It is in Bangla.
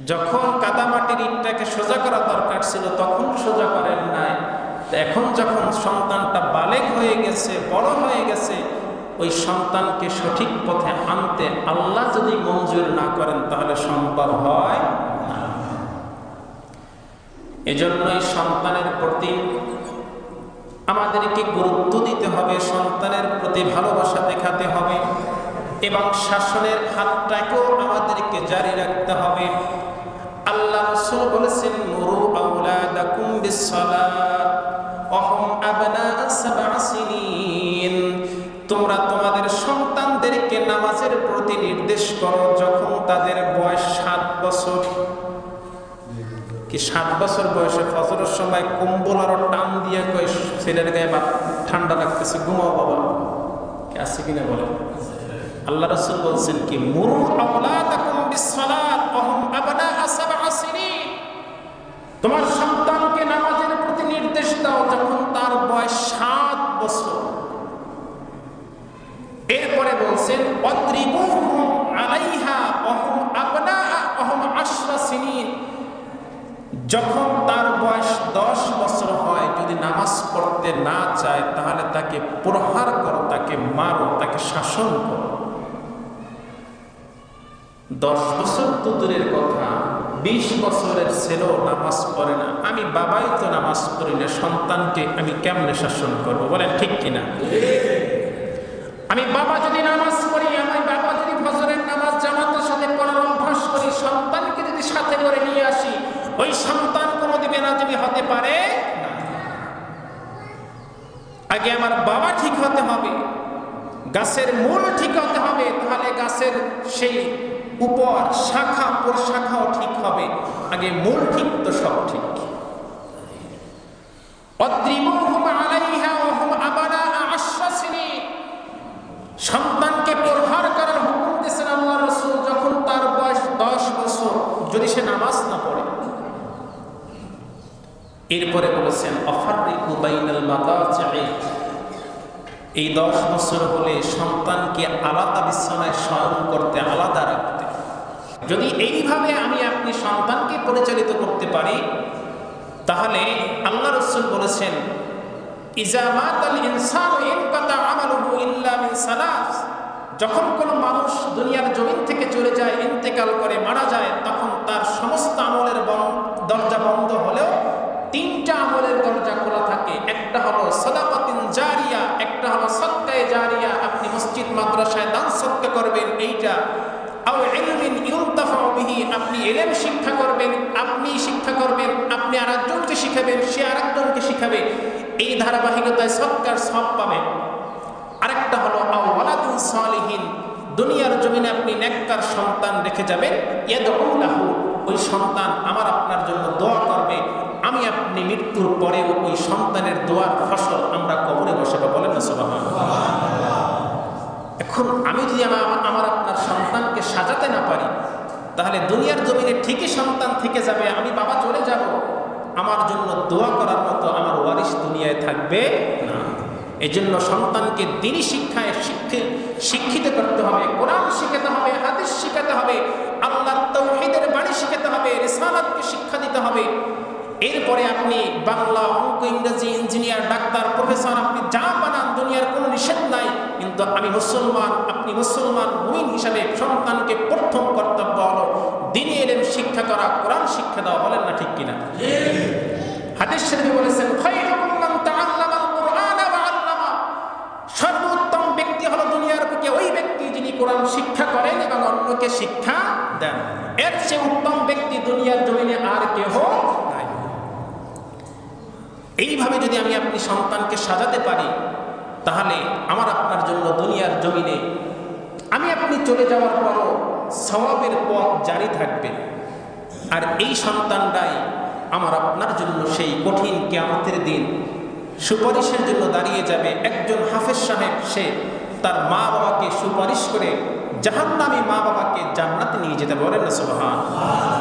যখন কাদামাটির ইটটাকে সোজা করা দরকার ছিল তখন সোজা করেন নাই, এখন যখন সন্তানটা বালেগ হয়ে গেছে, বড় হয়ে গেছে, ওই সন্তানকে সঠিক পথে আনতে আল্লাহ যদি মঞ্জুর না করেন তাহলে সম্ভব হয় না। এজন্যই সন্তানের প্রতি আমাদেরকে গুরুত্ব দিতে হবে, সন্তানের প্রতি ভালোবাসা দেখাতে হবে এবং শাসনের হাতটাকেও আমাদেরকে জারি রাখতে হবে। আল্লাহ রাসূল বলেছেন, মুরু আওলাদাকুম বিসসালাত ওয়া হুম আবনাউ সাবআ সিনিন, তোমরা তোমাদের সন্তানদেরকে নামাজের প্রতি নির্দেশ করো যখন তাদের বয়স 7 বছর। কি 7 বছর বয়সে ফজরের সময় কম্বল আরো টান দিয়ে কই ছেলের গায়ে ঠান্ডা লাগতেছে, ঘুমাও বাবা, কি আছে কিনা বলে? আল্লাহ রাসূল বলছেন কি, মুরু আওলাদাকুম বিসসালাত ওয়া হুম আবনাউ সাবআ সিনিন, তোমার সন্তানকে নামাজের প্রতি নির্দেশ দাও যখন তার বয়স 7 বছর। এরপরে বলছেন ওয়াদরিবুহুম আলাইহা ওয়া হুম আবনাউ ওয়া হুম 10 সিনিন, যখন তার বয়স 10 বছর হয়, যদি নামাজ পড়তে না চায় তাহলে তাকে প্রহার করো, তাকে মারো, তাকে শাসন করো। 10 বছর তো দূরের কথা, 20 বছরের ছেলেও নামাজ পড়ে না, আমি বাবাই তো নামাজ পড়ি না, সন্তানকে আমি কেমনে শাসন করবো? বলেন ঠিক কিনা? আমি বাবা যদি নামাজ পড়ি, আমার বাবা যদি ফজরের নামাজ জামাতের সাথে পড়ার অভ্যাস করি, সন্তানকে যদি সাথে করে নিয়ে আসি, ওই সন্তান কোনো দিবে না যদি হতে পারে না। আগে আমার বাবা ঠিক হতে হবে, গাছের মূল ঠিক হতে হবে, তাহলে গাছের সেই উপর শাখা প্রশাখাও ঠিক হবে। আগে মূল ঠিক তো সব ঠিক। ওয়াদরিবুহুম আলাইহা ওয়া হুম আবনাউ 10 সিনিন, সন্তানকে প্রহার করার হুকুম দিয়েছেন আল্লাহ রাসূল যখন তার বয়স 10 বছর, যদি সে নামাজ না পড়ে। এরপরে বলেছেন আফাররিকু বাইনাল মাদাজি'i, এই 10 বছর হলে সন্তানকে আলাদা বিছানায় শয়ন করতে, আলাদা রাখতে। যদি এইভাবে আমি আপনি সন্তানকে পরিচালিত করতে পারি, তাহলে আল্লাহ রাসূল বলেছেন ইজা মাতাল ইনসানু ইনকাতা আমালুহু ইল্লা মিন সালাস, যখন কোনো মানুষ দুনিয়ার জমিন থেকে চলে যায়, ইন্তেকাল করে মারা যায়, তখন তার সমস্ত আমলের দরজা বন্ধ হলেও 3টা আমলের দরজা খোলা থাকে। একটা হলো সাদাকাতিন জারিয়া, একটা হলো সাদকায়ে জারিয়া, আপনি মসজিদ মাদ্রাসায় দান সদকা করবেন এইটা, আও ইলমিন ইউনতাফাউ বিহি, আপনি ইলম শিক্ষা করবেন, আপনি শিক্ষা করবেন, আপনি আরেকজনকে শিখাবেন, সে আরেকজনকে শিখাবে, এই ধারাবাহিকতায় সদকার সওয়াব পাবেন। আরেকটা হলো আও ওয়ালাদুন সালিহিন, দুনিয়ার জমিনে আপনি নেককার সন্তান রেখে যাবেন, ইয়াদউ লাহু, ওই সন্তান আমার আপনার জন্য দোয়া করবে, আমি আপনি মৃত্যুর পরেও ওই সন্তানের দোয়ার ফসল আমরা কবরে বসাবো। বলেন না সুবহানাল্লাহ। এখন আমি যদি আমার আপনার সন্তানকে সাজাতে না পারি, তাহলে দুনিয়ার জমিনে ঠিকই সন্তান থেকে যাবে, আমি বাবা চলে যাব, আমার জন্য দোয়া করার মতো আমার ওয়ারিস দুনিয়ায় থাকবে না। এজন্য সন্তানকে দ্বীনি শিক্ষায় শিক্ষিত করতে হবে, কোরআন শিখাতে হবে, হাদিস শিখাতে হবে, আল্লাহর তাওহীদের বাণী শিখাতে হবে, রিসালাতকে শিক্ষা দিতে হবে। এরপরে আপনি বাংলা, অঙ্ক, ইংরেজি, ইঞ্জিনিয়ার, ডাক্তার, প্রফেসর, আপনি যা বানান, দুনিয়ার কোনো নিষেধ নাই, কিন্তু আমি মুসলমান, আপনি মুসলমান মুমিন হিসাবে সন্তানকে প্রথম কর্তব্য হলো দ্বীনি ইলম শিক্ষা করা, কোরআন শিক্ষা দেওয়া। বলেন না ঠিক কিনা? হাদিস শরীফে বলেছেন খায়রুকুম মান তাআল্লামাল কুরআনা ওয়া আল্লামা, সর্বোত্তম ব্যক্তি হলো দুনিয়ার বুকে ওই ব্যক্তি যিনি কোরআন শিক্ষা করেন এবং অন্যকে শিক্ষা দেন। এর চেয়ে উত্তম ব্যক্তি দুনিয়ার জমিনে আর কেউ নাই। এইভাবে যদি আমি আপনি সন্তানকে সাজাতে পারি, তাহলে আমার আপনার জন্য দুনিয়ার জমিনে আমি আপনি চলে যাওয়ার পরও সওয়াবের পথ জারি থাকবে। আর এই সন্তানটাই আমার আপনার জন্য সেই কঠিন কিয়ামতের দিন সুপারিশের জন্য দাঁড়িয়ে যাবে। একজন হাফেজ সাহেব, সে তার মা বাবাকে সুপারিশ করে জাহান্নামী মা বাবাকে জান্নাতে নিয়ে যেতে পারেন না সুবহানাল্লাহ।